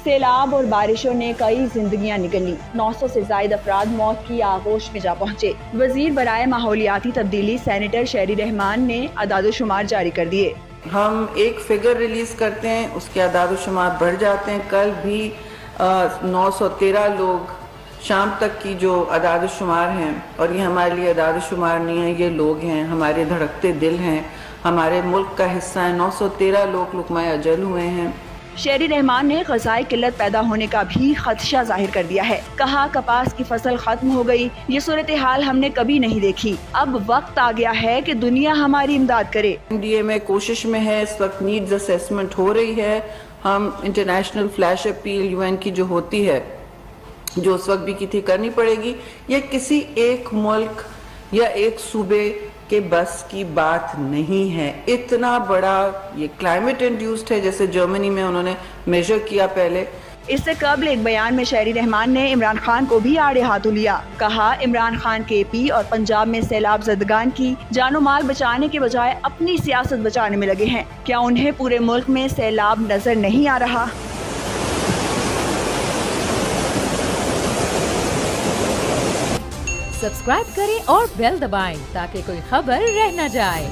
سیلاب اور بارشوں نے کئی زندگیاں نگلی، 900 سے زائد افراد موت کی آغوش میں جا پہنچے۔ وزیر برائے ماحولیاتی تبدیلی سینیٹر شہری رحمان نے اعداد و شمار جاری کر دیے۔ ہم ایک فگر ریلیز کرتے ہیں، اس کے اعداد و شمار بڑھ جاتے ہیں۔ کل بھی 913 لوگ شام تک کی جو اعداد و شمار ہیں، اور یہ ہمارے لیے اعداد و شمار نہیں ہیں، یہ لوگ ہیں، ہمارے دھڑکتے دل ہیں، ہمارے ملک کا حصہ ہیں۔ 913 لوگ لقمہ اجل ہوئے ہیں۔ شہری رحمان نے غذائی قلت پیدا ہونے کا بھی خدشہ ظاہر کر دیا ہے۔ کہا کپاس کی فصل ختم ہو گئی، یہ صورتحال ہم نے کبھی نہیں دیکھی۔ اب وقت آ گیا ہے کہ دنیا ہماری امداد کرے۔ انڈیا میں کوشش میں ہے، اس وقت نیڈز اسیسمنٹ ہو رہی ہے۔ ہم انٹرنیشنل فلیش اپیل UN کی جو ہوتی ہے، جو اس وقت بھی کی تھی، کرنی پڑے گی۔ یہ کسی ایک ملک یا ایک صوبے کے بس کی بات نہیں ہے۔ اتنا بڑا یہ کلائمیٹ انڈیوسڈ ہے، جیسے جرمنی میں انہوں نے میجر کیا پہلے۔ اس سے قبل ایک بیان میں شہری رحمان نے عمران خان کو بھی آڑے ہاتھوں لیا۔ کہا عمران خان KP اور پنجاب میں سیلاب زدگان کی جان و مال بچانے کے بجائے اپنی سیاست بچانے میں لگے ہیں۔ کیا انہیں پورے ملک میں سیلاب نظر نہیں آ رہا؟ سبسکرائب کریں اور بیل دبائیں تاکہ کوئی خبر رہ نہ جائے۔